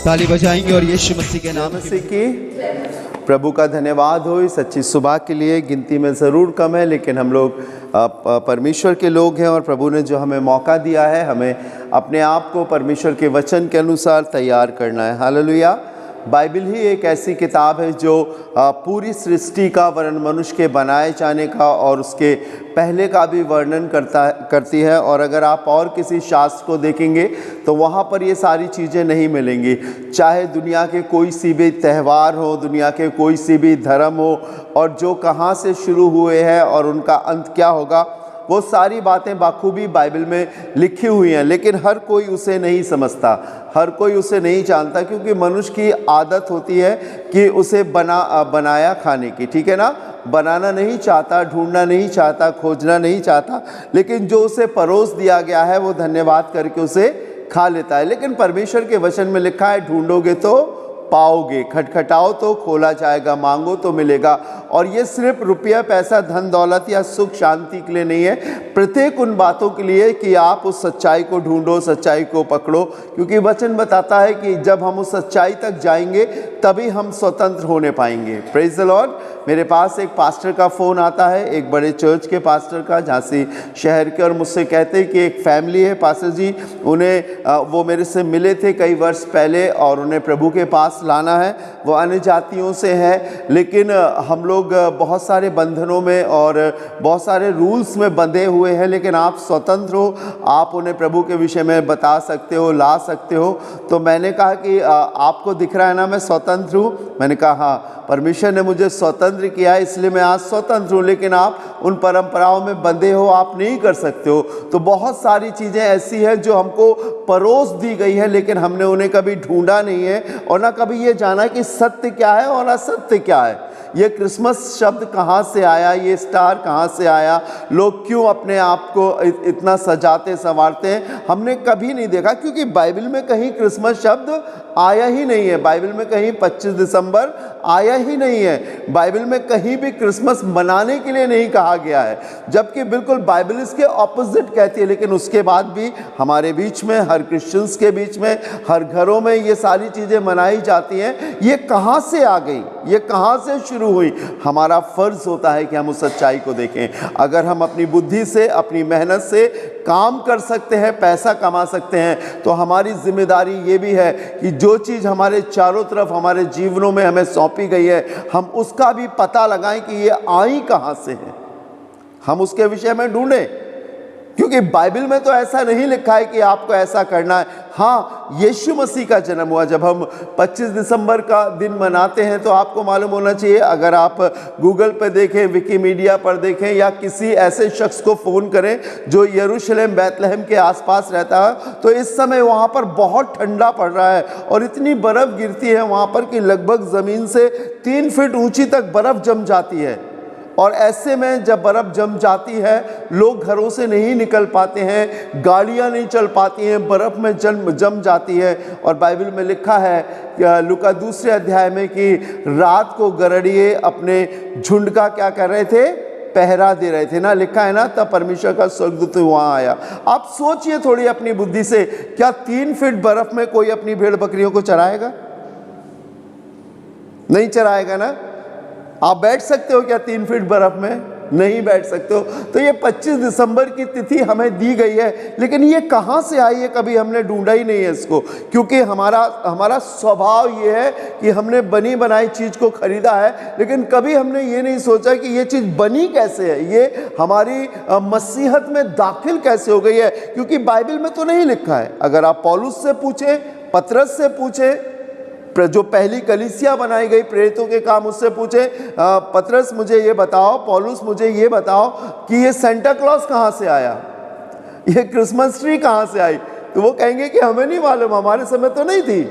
ताली बजाएंगे और यीशु मसीह के नाम की प्रभु का धन्यवाद हो इस अच्छी सुबह के लिए। गिनती में ज़रूर कम है, लेकिन हम लोग परमेश्वर के लोग हैं और प्रभु ने जो हमें मौका दिया है, हमें अपने आप को परमेश्वर के वचन के अनुसार तैयार करना है। हालेलुया। बाइबल ही एक ऐसी किताब है जो पूरी सृष्टि का वर्णन, मनुष्य के बनाए जाने का और उसके पहले का भी वर्णन करती है। और अगर आप और किसी शास्त्र को देखेंगे तो वहाँ पर ये सारी चीज़ें नहीं मिलेंगी। चाहे दुनिया के कोई सी भी त्यौहार हो, दुनिया के कोई सी भी धर्म हो, और जो कहाँ से शुरू हुए हैं और उनका अंत क्या होगा, वो सारी बातें बाखूबी बाइबल में लिखी हुई हैं। लेकिन हर कोई उसे नहीं समझता, हर कोई उसे नहीं जानता, क्योंकि मनुष्य की आदत होती है कि उसे बनाया खाने की, ठीक है ना। बनाना नहीं चाहता, ढूंढना नहीं चाहता, खोजना नहीं चाहता, लेकिन जो उसे परोस दिया गया है वो धन्यवाद करके उसे खा लेता है। लेकिन परमेश्वर के वचन में लिखा है, ढूंढोगे तो पाओगे, खटखटाओ तो खोला जाएगा, मांगो तो मिलेगा। और ये सिर्फ रुपया, पैसा, धन दौलत या सुख शांति के लिए नहीं है, प्रत्येक उन बातों के लिए कि आप उस सच्चाई को ढूंढो, सच्चाई को पकड़ो। क्योंकि वचन बताता है कि जब हम उस सच्चाई तक जाएंगे तभी हम स्वतंत्र होने पाएंगे। Praise the Lord. मेरे पास एक पास्टर का फ़ोन आता है, एक बड़े चर्च के पास्टर का, झांसी शहर के, और मुझसे कहते हैं कि एक फैमिली है पास्टर जी, उन्हें वो मेरे से मिले थे कई वर्ष पहले और उन्हें प्रभु के पास लाना है। वो अन्य जातियों से है, लेकिन हम लोग बहुत सारे बंधनों में और बहुत सारे रूल्स में बंधे हुए हैं, लेकिन आप स्वतंत्र हो, आप उन्हें प्रभु के विषय में बता सकते हो, ला सकते हो। तो मैंने कहा कि आपको दिख रहा है ना मैं स्वतंत्र हूँ। मैंने कहा हाँ, परमेश्वर ने मुझे स्वतंत्र किया है, इसलिए मैं आज स्वतंत्र हूँ, लेकिन आप उन परंपराओं में बंधे हो, आप नहीं कर सकते हो। तो बहुत सारी चीज़ें ऐसी हैं जो हमको परोस दी गई है, लेकिन हमने उन्हें कभी ढूंढा नहीं है और ना कभी ये जाना कि सत्य क्या है और असत्य क्या है। ये क्रिसमस शब्द कहाँ से आया, ये स्टार कहाँ से आया, लोग क्यों अपने आप को इतना सजाते संवारते हैं, हमने कभी नहीं देखा। क्योंकि बाइबल में कहीं क्रिसमस शब्द आया ही नहीं है, बाइबल में कहीं 25 दिसंबर आया ही नहीं है, बाइबल में कहीं भी क्रिसमस मनाने के लिए नहीं कहा गया है, जबकि बिल्कुल बाइबल इसके ऑपोजिट कहती है। लेकिन उसके बाद भी हमारे बीच में, हर क्रिश्चियंस के बीच में, हर घरों में ये सारी चीज़ें मनाई जाती हैं। ये कहाँ से आ गई, ये कहाँ से शुरू हुई? हमारा फ़र्ज होता है कि हम उस सच्चाई को देखें। अगर हम अपनी बुद्धि से, अपनी मेहनत से काम कर सकते हैं, पैसा कमा सकते हैं, तो हमारी जिम्मेदारी ये भी है कि जो चीज़ हमारे चारों तरफ हमारे जीवनों में हमें सौंपी गई है, हम उसका भी पता लगाएं कि ये आई कहाँ से है, हम उसके विषय में ढूंढें। क्योंकि बाइबल में तो ऐसा नहीं लिखा है कि आपको ऐसा करना है। हाँ, यीशु मसीह का जन्म हुआ, जब हम 25 दिसंबर का दिन मनाते हैं तो आपको मालूम होना चाहिए, अगर आप गूगल पर देखें, विकीमीडिया पर देखें, या किसी ऐसे शख्स को फ़ोन करें जो यरूशलेम, बैतलहम के आसपास रहता है, तो इस समय वहाँ पर बहुत ठंडा पड़ रहा है और इतनी बर्फ़ गिरती है वहाँ पर कि लगभग ज़मीन से 3 फीट ऊँची तक बर्फ़ जम जाती है। और ऐसे में जब बर्फ़ जम जाती है, लोग घरों से नहीं निकल पाते हैं, गाड़ियां नहीं चल पाती हैं, बर्फ़ में जम जाती है। और बाइबल में लिखा है लूका 2 अध्याय में कि रात को गड़रिए अपने झुंड का क्या कर रहे थे, पहरा दे रहे थे ना, लिखा है ना, तब परमेश्वर का स्वर्गदूत वहाँ आया। आप सोचिए थोड़ी अपनी बुद्धि से, क्या 3 फीट बर्फ़ में कोई अपनी भेड़ बकरियों को चराएगा? नहीं चराएगा ना। आप बैठ सकते हो क्या 3 फीट बर्फ में? नहीं बैठ सकते हो। तो ये 25 दिसंबर की तिथि हमें दी गई है, लेकिन ये कहाँ से आई है कभी हमने ढूंढा ही नहीं है इसको। क्योंकि हमारा स्वभाव ये है कि हमने बनी बनाई चीज़ को खरीदा है, लेकिन कभी हमने ये नहीं सोचा कि ये चीज़ बनी कैसे है, ये हमारी मसीहत में दाखिल कैसे हो गई है। क्योंकि बाइबल में तो नहीं लिखा है। अगर आप पौलुस से पूछें, पतरस से पूछें, जो पहली कलीसिया बनाई गई प्रेरितों के काम, उससे पूछे, पतरस मुझे ये बताओ, पौलुस मुझे ये बताओ कि ये सेंटा क्लॉज कहाँ से आया, ये क्रिसमस ट्री कहाँ से आई, तो वो कहेंगे कि हमें नहीं मालूम, हमारे समय तो नहीं थी।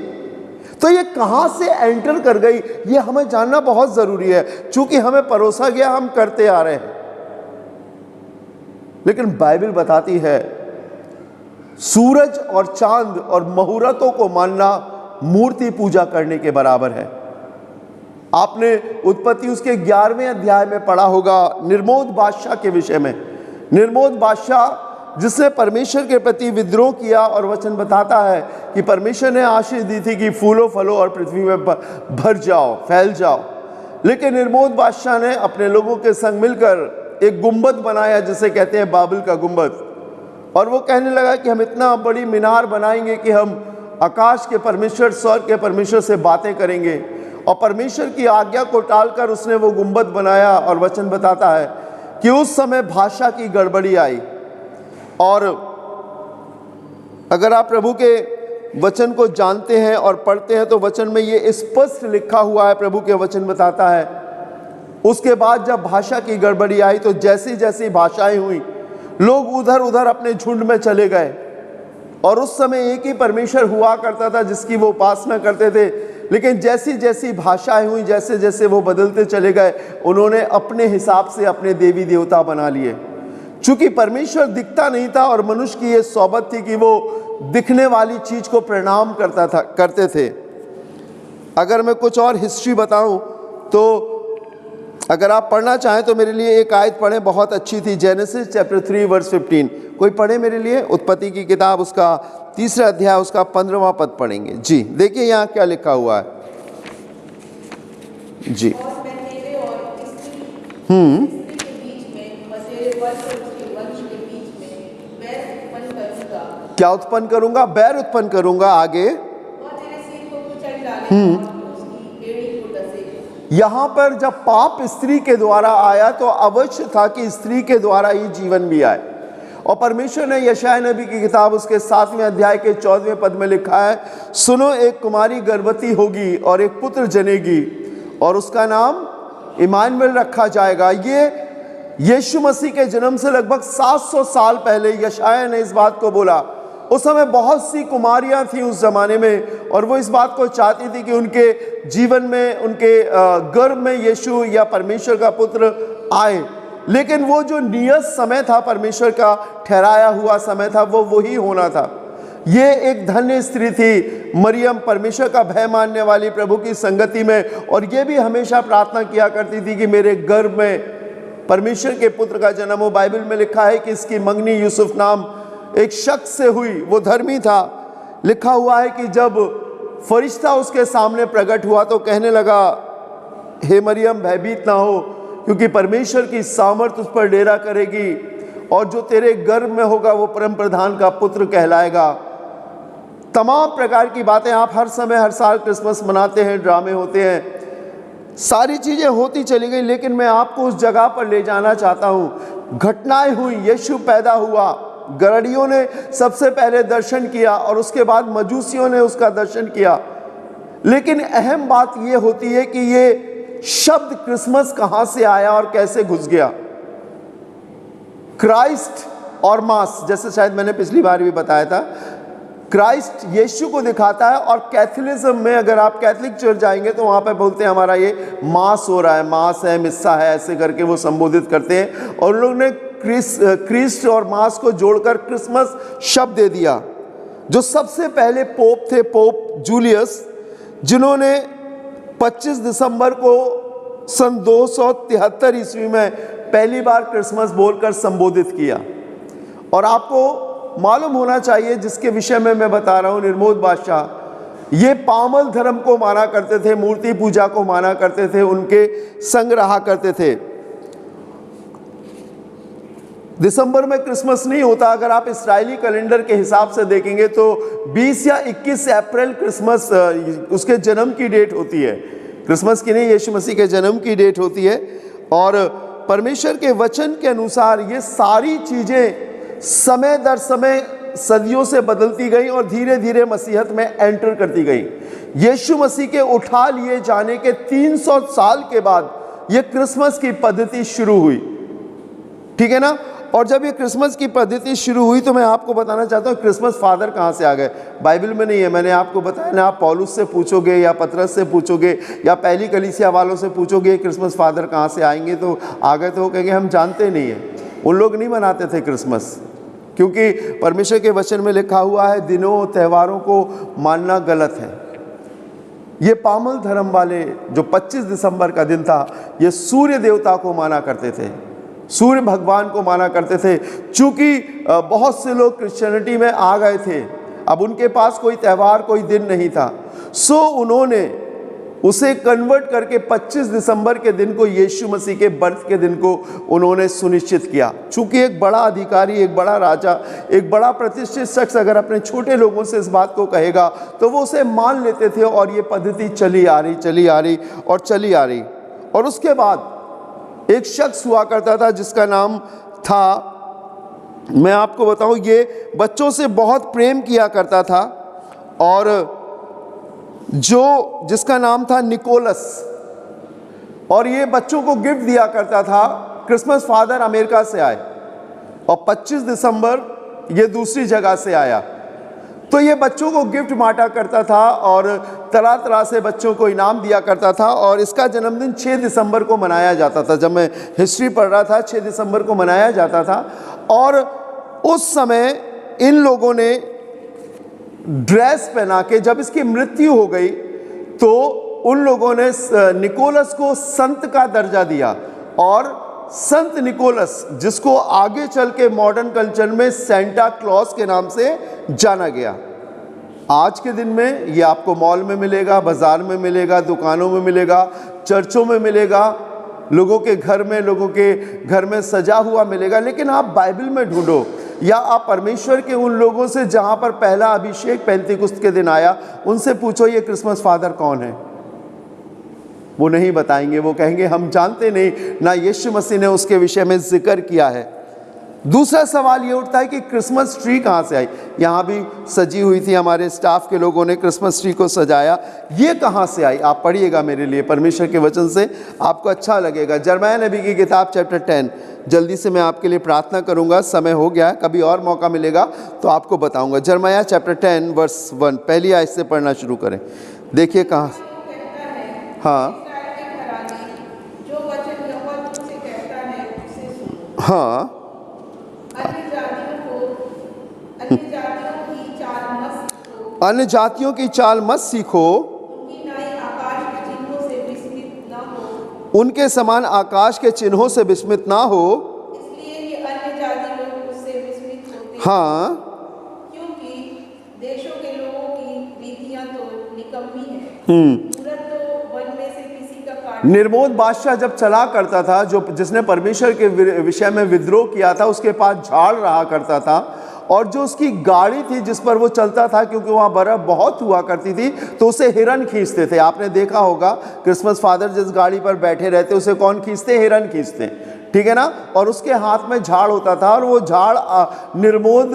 तो ये कहाँ से एंटर कर गई, ये हमें जानना बहुत ज़रूरी है। चूंकि हमें परोसा गया, हम करते आ रहे हैं, लेकिन बाइबल बताती है सूरज और चांद और मुहूर्तों को मानना मूर्ति पूजा करने के बराबर है। आपने उत्पत्ति उसके 11वें अध्याय में पढ़ा होगा निर्मोद बादशाह के विषय में। निर्मोद बादशाह जिसने परमेश्वर के प्रति विद्रोह किया। और वचन बताता है कि परमेश्वर ने आशीष दी थी कि फूलो फलो और पृथ्वी में भर जाओ, फैल जाओ। लेकिन निर्मोद बादशाह ने अपने लोगों के संग मिलकर एक गुंबद बनाया, जिसे कहते हैं बाबिल का गुंबद। और वो कहने लगा कि हम इतना बड़ी मीनार बनाएंगे कि हम आकाश के परमेश्वर, स्वर्ग के परमेश्वर से बातें करेंगे। और परमेश्वर की आज्ञा को टालकर उसने वो गुंबद बनाया। और वचन बताता है कि उस समय भाषा की गड़बड़ी आई। और अगर आप प्रभु के वचन को जानते हैं और पढ़ते हैं तो वचन में ये स्पष्ट लिखा हुआ है, प्रभु के वचन बताता है, उसके बाद जब भाषा की गड़बड़ी आई तो जैसी जैसी भाषाएं हुई, लोग उधर उधर अपने झुंड में चले गए। और उस समय एक ही परमेश्वर हुआ करता था जिसकी वो उपासना करते थे। लेकिन जैसी जैसी भाषाएं हुई, जैसे जैसे वो बदलते चले गए, उन्होंने अपने हिसाब से अपने देवी देवता बना लिए। चूंकि परमेश्वर दिखता नहीं था और मनुष्य की ये सोबत थी कि वो दिखने वाली चीज को प्रणाम करते थे। अगर मैं कुछ और हिस्ट्री बताऊं तो अगर आप पढ़ना चाहें तो मेरे लिए एक आयत पढ़ें, बहुत अच्छी थी, जेनेसिस चैप्टर 3 वर्स 15। कोई पढ़े मेरे लिए? उत्पत्ति की किताब, उसका 3रा अध्याय, उसका 15वां पद पढ़ेंगे। जी देखिए यहाँ क्या लिखा हुआ है। जी क्या उत्पन्न करूंगा? बैर उत्पन्न करूंगा। आगे यहां पर जब पाप स्त्री के द्वारा आया तो अवश्य था कि स्त्री के द्वारा ही जीवन भी आए। और परमेश्वर ने यशायाह नबी की किताब उसके 7वें अध्याय के 14वें पद में लिखा है, सुनो एक कुमारी गर्भवती होगी और एक पुत्र जनेगी और उसका नाम इमानुएल रखा जाएगा। ये यीशु मसीह के जन्म से लगभग 700 साल पहले यशायाह ने इस बात को बोला। उस समय बहुत सी कुमारियां थीं उस जमाने में और वो इस बात को चाहती थी कि उनके जीवन में, उनके गर्भ में यीशु या परमेश्वर का पुत्र आए। लेकिन वो जो नियत समय था, परमेश्वर का ठहराया हुआ समय था, वो वही होना था। ये एक धन्य स्त्री थी मरियम, परमेश्वर का भय मानने वाली, प्रभु की संगति में। और ये भी हमेशा प्रार्थना किया करती थी कि मेरे गर्भ में परमेश्वर के पुत्र का जन्म हो। बाइबल में लिखा है कि इसकी मंगनी यूसुफ नाम एक शख्स से हुई, वो धर्मी था। लिखा हुआ है कि जब फरिश्ता उसके सामने प्रकट हुआ तो कहने लगा, हे मरियम भयभीत ना हो, क्योंकि परमेश्वर की सामर्थ उस पर डेरा करेगी और जो तेरे गर्भ में होगा वो परम प्रधान का पुत्र कहलाएगा। तमाम प्रकार की बातें, आप हर समय हर साल क्रिसमस मनाते हैं, ड्रामे होते हैं, सारी चीज़ें होती चली गई। लेकिन मैं आपको उस जगह पर ले जाना चाहता हूँ। घटनाएं हुई, यीशु पैदा हुआ, गरड़ियों ने सबसे पहले दर्शन किया और उसके बाद मजूसियों ने उसका दर्शन किया। लेकिन अहम बात ये होती है कि ये शब्द क्रिसमस कहाँ से आया और कैसे घुस गया। क्राइस्ट और मास, जैसे शायद मैंने पिछली बार भी बताया था, क्राइस्ट यीशु को दिखाता है। और कैथोलिज्म में अगर आप कैथलिक चर्च जाएंगे तो वहाँ पे बोलते हैं हमारा ये मास हो रहा है, मास है, मिस्सा है, ऐसे करके वो संबोधित करते हैं। और लोग ने क्रिस्ट और मास को जोड़कर क्रिसमस शब्द दे दिया। जो सबसे पहले पोप थे, पोप जूलियस, जिन्होंने 25 दिसंबर को सन 273 ईस्वी में पहली बार क्रिसमस बोलकर संबोधित किया। और आपको मालूम होना चाहिए जिसके विषय में मैं बता रहा हूँ, निर्मोद बादशाह ये पामल धर्म को माना करते थे, मूर्ति पूजा को माना करते थे, उनके संग रहा करते थे। दिसंबर में क्रिसमस नहीं होता। अगर आप इस्राएली कैलेंडर के हिसाब से देखेंगे तो 20 या 21 अप्रैल क्रिसमस उसके जन्म की डेट होती है। क्रिसमस की नहीं, यीशु मसीह के जन्म की डेट होती है। और परमेश्वर के वचन के अनुसार ये सारी चीज़ें समय दर समय सदियों से बदलती गई और धीरे धीरे मसीहत में एंटर करती गई। यीशु मसीह के उठा लिए जाने के 300 साल के बाद ये क्रिसमस की पद्धति शुरू हुई, ठीक है ना। और जब ये क्रिसमस की पद्धति शुरू हुई तो मैं आपको बताना चाहता हूँ क्रिसमस फादर कहाँ से आ गए। बाइबल में नहीं है, मैंने आपको बताया ना। आप पौलुस से पूछोगे या पतरस से पूछोगे या पहली कलीसिया वालों से पूछोगे क्रिसमस फादर कहाँ से आएंगे तो आ गए, तो वो कहेंगे हम जानते नहीं हैं। उन लोग नहीं मनाते थे क्रिसमस, क्योंकि परमेश्वर के वचन में लिखा हुआ है दिनों त्योहारों को मानना गलत है। ये पामल धर्म वाले जो 25 दिसंबर का दिन था, ये सूर्य देवता को माना करते थे। सूर्य भगवान को माना करते थे। चूंकि बहुत से लोग क्रिश्चियनिटी में आ गए थे, अब उनके पास कोई त्यौहार, कोई दिन नहीं था, सो उन्होंने उसे कन्वर्ट करके 25 दिसंबर के दिन को, यीशु मसीह के बर्थ के दिन को उन्होंने सुनिश्चित किया। चूंकि एक बड़ा अधिकारी, एक बड़ा राजा, एक बड़ा प्रतिष्ठित शख्स अगर अपने छोटे लोगों से इस बात को कहेगा तो वो उसे मान लेते थे, और ये पद्धति चली आ रही। और उसके बाद एक शख्स हुआ करता था जिसका नाम था, मैं आपको बताऊं, ये बच्चों से बहुत प्रेम किया करता था, और जिसका नाम था निकोलस, और ये बच्चों को गिफ्ट दिया करता था। क्रिसमस फादर अमेरिका से आए और 25 दिसंबर ये दूसरी जगह से आया, तो ये बच्चों को गिफ्ट बांटा करता था और तरह तरह से बच्चों को इनाम दिया करता था। और इसका जन्मदिन 6 दिसंबर को मनाया जाता था। जब मैं हिस्ट्री पढ़ रहा था, 6 दिसंबर को मनाया जाता था। और उस समय इन लोगों ने ड्रेस पहना के, जब इसकी मृत्यु हो गई तो उन लोगों ने निकोलस को संत का दर्जा दिया, और संत निकोलस, जिसको आगे चल के मॉडर्न कल्चर में सेंटा क्लॉज के नाम से जाना गया। आज के दिन में ये आपको मॉल में मिलेगा, बाजार में मिलेगा, दुकानों में मिलेगा, चर्चों में मिलेगा, लोगों के घर में सजा हुआ मिलेगा। लेकिन आप बाइबल में ढूंढो, या आप परमेश्वर के उन लोगों से जहां पर पहला अभिषेक पेंतीकुस्त के दिन आया, उनसे पूछो ये क्रिसमस फादर कौन है, वो नहीं बताएंगे। वो कहेंगे हम जानते नहीं, ना यीशु मसीह ने उसके विषय में जिक्र किया है। दूसरा सवाल ये उठता है कि क्रिसमस ट्री कहाँ से आई। यहाँ भी सजी हुई थी, हमारे स्टाफ के लोगों ने क्रिसमस ट्री को सजाया, ये कहाँ से आई। आप पढ़िएगा मेरे लिए परमेश्वर के वचन से, आपको अच्छा लगेगा। यिर्मयाह नबी की किताब चैप्टर 10, जल्दी से मैं आपके लिए प्रार्थना करूँगा, समय हो गया है, कभी और मौका मिलेगा तो आपको बताऊँगा। यिर्मयाह चैप्टर 10 वर्स 1, पहली आयत से पढ़ना शुरू करें। देखिए कहाँ, हाँ हाँ, अन्य जातियों की चाल मत सीखो, उनके समान आकाश के चिन्हों से विस्मित ना हो, इसलिए ये अन्य जाति लोग उससे विस्मित होते हैं। हाँ, क्योंकि देशों के लोगों की रीतियां तो निकम्मी हैं। मूरत तो वन में से किसी का काट। निर्मोद बादशाह जब चला करता था, जिसने परमेश्वर के विषय में विद्रोह किया था, उसके पास झाड़ रहा करता था, और जो उसकी गाड़ी थी जिस पर वो चलता था, क्योंकि वहाँ बर्फ बहुत हुआ करती थी, तो उसे हिरन खींचते थे। आपने देखा होगा क्रिसमस फादर जिस गाड़ी पर बैठे रहते उसे कौन खींचते, हिरन खींचते, ठीक है ना। और उसके हाथ में झाड़ होता था, और वो झाड़ निर्मोद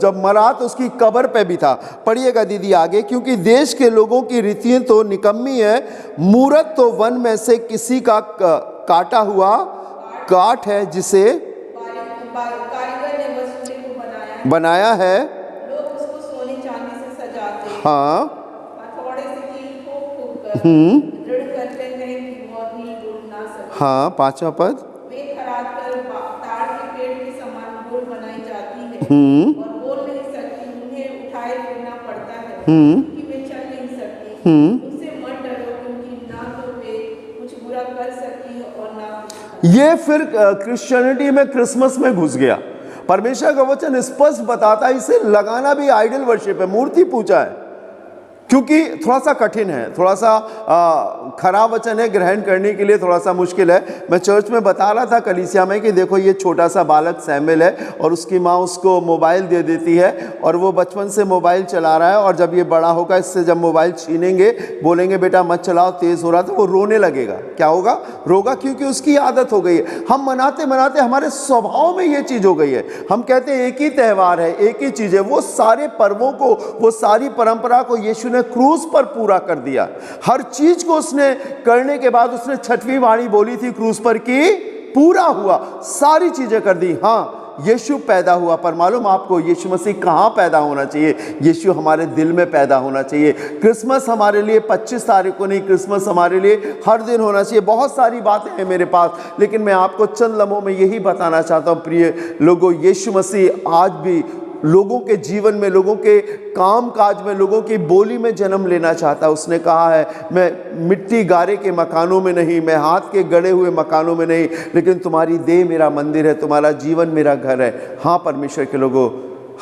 जब मरा तो उसकी कब्र पे भी था। पढ़िएगा दीदी आगे, क्योंकि देश के लोगों की रीतियाँ तो निकम्मी है, मूरत तो वन में से किसी का काटा हुआ काठ है जिसे कारीगर ने वसूली को बनाया है। लोग उसको सोने चांदी से सजाते हैं। हाँ, हथौड़े से कील ठोक कर दृढ़ करते हैं कि वो भी डूब ना सके। हाँ, 5वां पद, वे खराद कर ताड़ के पेड़ के समान गोल बनाई जाती है और बोल नहीं सकती, उन्हें उठाए फिरना पड़ता है क्योंकि वे चल नहीं सकती। उनसे मत डरो, क्योंकि ना तो वे कुछ बुरा कर सकती है और ना। ये फिर क्रिश्चियनिटी में क्रिसमस में घुस गया। परमेश्वर का वचन स्पष्ट बताता है इसे लगाना भी आइडल वर्शिप है, मूर्ति पूजा है, क्योंकि थोड़ा सा कठिन है, थोड़ा सा खराब वचन है, ग्रहण करने के लिए थोड़ा सा मुश्किल है। मैं चर्च में बता रहा था कलीसिया में कि देखो ये छोटा सा बालक सैमुएल है, और उसकी माँ उसको मोबाइल दे देती है, और वो बचपन से मोबाइल चला रहा है, और जब ये बड़ा होगा इससे जब मोबाइल छीनेंगे, बोलेंगे बेटा मत चलाओ, तेज़ हो रहा था, वो रोने लगेगा। क्या होगा? रोगा, क्योंकि उसकी आदत हो गई है। हम मनाते मनाते हमारे स्वभाव में ये चीज़ हो गई है। हम कहते हैं एक ही त्यौहार है, एक ही चीज़ है। वो सारे पर्वों को, वो सारी परंपरा को यीशु ने क्रूस पर पूरा कर दिया। हर चीज को उसने करने के बाद उसने छठवीं वाणी बोली थी क्रूस पर कि पूरा हुआ, सारी चीजें कर दी। हाँ, यीशु पैदा हुआ, पर मालूम आपको यीशु मसीह कहाँ पैदा होना चाहिए? यीशु हमारे दिल में पैदा होना चाहिए। क्रिसमस हमारे लिए 25 तारीख को नहीं, क्रिसमस हमारे लिए हर दिन होना चाहिए। बहुत सारी बातें हैं मेरे पास, लेकिन मैं आपको चंद लम्हों में यही बताना चाहता हूँ प्रिय लोगों, यीशु मसीह आज भी लोगों के जीवन में, लोगों के काम काज में, लोगों की बोली में जन्म लेना चाहता है। उसने कहा है, मैं मिट्टी गारे के मकानों में नहीं, मैं हाथ के गढ़े हुए मकानों में नहीं, लेकिन तुम्हारी देह मेरा मंदिर है, तुम्हारा जीवन मेरा घर है। हाँ परमेश्वर के लोगों,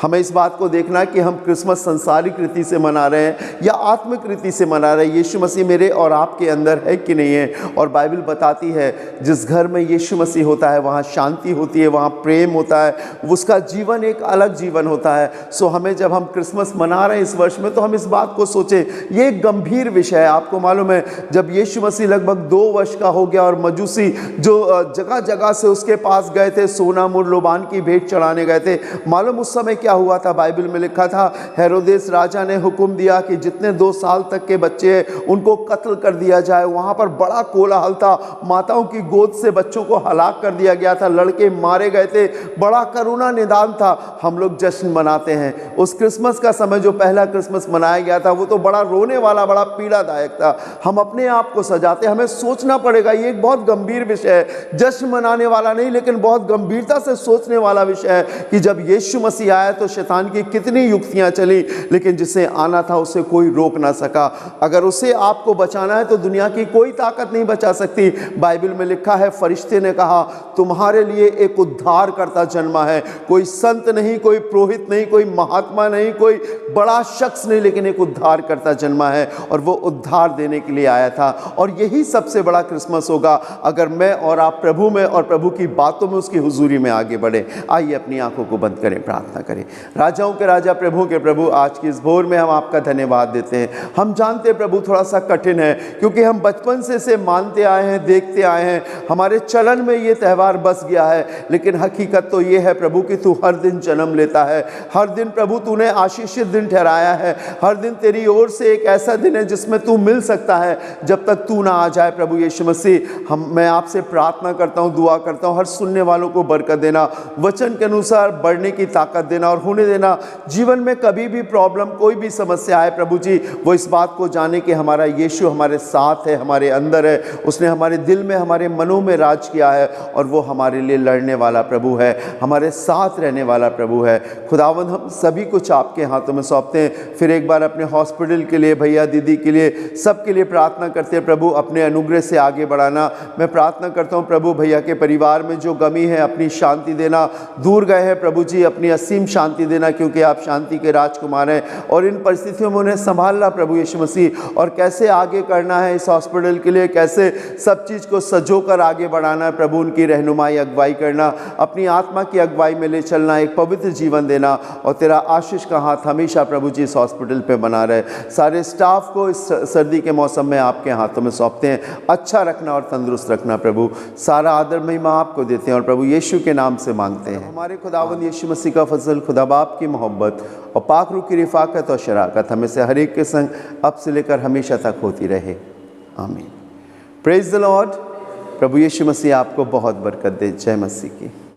हमें इस बात को देखना है कि हम क्रिसमस सांसारिक रीति से मना रहे हैं या आत्मिक रीति से मना रहे हैं। यीशु मसीह मेरे और आपके अंदर है कि नहीं है। और बाइबल बताती है जिस घर में यीशु मसीह होता है वहाँ शांति होती है, वहाँ प्रेम होता है, उसका जीवन एक अलग जीवन होता है। सो हमें जब हम क्रिसमस मना रहे हैं इस वर्ष में, तो हम इस बात को सोचें, ये एक गंभीर विषय है। आपको मालूम है जब यीशु मसीह लगभग 2 वर्ष का हो गया और मजूसी जो जगह जगह से उसके पास गए थे, सोना मुर लोबान की भेंट चढ़ाने गए थे, मालूम उस समय क्या हुआ था? बाइबल में लिखा था हेरोदेस राजा ने हुक्म दिया कि जितने 2 साल तक के बच्चे हैं उनको कत्ल कर दिया जाए। वहां पर बड़ा कोलाहल था, माताओं की गोद से बच्चों को हलाक कर दिया गया था, लड़के मारे गए थे, बड़ा करुणा निदान था। हम लोग जश्न मनाते हैं। उस क्रिसमस का समय जो पहला क्रिसमस मनाया गया था वो तो बड़ा रोने वाला, बड़ा पीड़ादायक था। हम अपने आप को सजाते, हमें सोचना पड़ेगा, ये एक बहुत गंभीर विषय है। जश्न मनाने वाला नहीं, लेकिन बहुत गंभीरता से सोचने वाला विषय है कि जब यीशु मसीह आया तो शैतान की कितनी युक्तियां चली, लेकिन जिसे आना था उसे कोई रोक ना सका। अगर उसे आपको बचाना है तो दुनिया की कोई ताकत नहीं बचा सकती। बाइबल में लिखा है, फरिश्ते ने कहा तुम्हारे लिए एक उद्धारकर्ता जन्मा है। कोई संत नहीं, कोई पुरोहित नहीं, कोई महात्मा नहीं, कोई बड़ा शख्स नहीं, लेकिन एक उद्धारकर्ता जन्मा है और वो उद्धार देने के लिए आया था। और यही सबसे बड़ा क्रिसमस होगा अगर मैं और आप प्रभु में और प्रभु की बातों में, उसकी हुजूरी में आगे बढ़े। आइए अपनी आंखों को बंद करें, प्रार्थना करें। राजाओं के राजा, प्रभु के प्रभु, आज की इस भोर में हम आपका धन्यवाद देते हैं। हम जानते हैं प्रभु थोड़ा सा कठिन है, क्योंकि हम बचपन से इसे मानते आए हैं, देखते आए हैं, हमारे चलन में ये त्यौहार बस गया है। लेकिन हकीकत तो ये है प्रभु कि तू हर दिन जन्म लेता है। हर दिन प्रभु तूने आशीषित दिन ठहराया है। हर दिन तेरी ओर से एक ऐसा दिन है जिसमें तू मिल सकता है। जब तक तू ना आ जाए प्रभु यीशु मसीह, मैं आपसे प्रार्थना करता हूँ, दुआ करता हूँ, हर सुनने वालों को बरकत देना, वचन के अनुसार बढ़ने की ताकत देना और होने देना। जीवन में कभी भी प्रॉब्लम, कोई भी समस्या आए प्रभु जी, वो इस बात को जाने कि हमारा यीशु हमारे साथ है, हमारे अंदर है, उसने हमारे दिल में, हमारे मनों में राज किया है और वो हमारे लिए लड़ने वाला प्रभु है, हमारे साथ रहने वाला प्रभु है। खुदावंद, हम सभी कुछ आपके हाथों में सौंपते हैं। फिर एक बार अपने हॉस्पिटल के लिए, भैया दीदी के लिए, सबके लिए प्रार्थना करते हैं प्रभु, अपने अनुग्रह से आगे बढ़ाना। मैं प्रार्थना करता हूँ प्रभु, भैया के परिवार में जो गमी है अपनी शांति देना। दूर गए हैं प्रभु जी, अपनी असीम शांति देना, क्योंकि आप शांति के राजकुमार हैं। और इन परिस्थितियों में उन्हें संभालना प्रभु यीशु मसीह, और कैसे आगे करना है इस हॉस्पिटल के लिए, कैसे सब चीज़ को सजोकर आगे बढ़ाना है प्रभु, उनकी रहनुमाई, अगुवाई करना, अपनी आत्मा की अगुवाई में ले चलना, एक पवित्र जीवन देना। और तेरा आशीष का हाथ हमेशा प्रभु जी इस हॉस्पिटल पे बना रहे। सारे स्टाफ को इस सर्दी के मौसम में आपके हाथों में सौंपते हैं। अच्छा रखना और तंदुरुस्त रखना प्रभु। सारा आदर महिमा आपको देते हैं और प्रभु यीशु के नाम से मांगते हैं। हमारे खुदावंद यीशु मसीह का फजल, खुदा बाप की मोहब्बत और पाक रूह की रिफाकत और शराकत हमें से हर एक के संग अब से लेकर हमेशा तक होती रहे। आमीन। Praise the Lord. प्रभु यीशु मसीह आपको बहुत बरकत दे। जय मसीह की।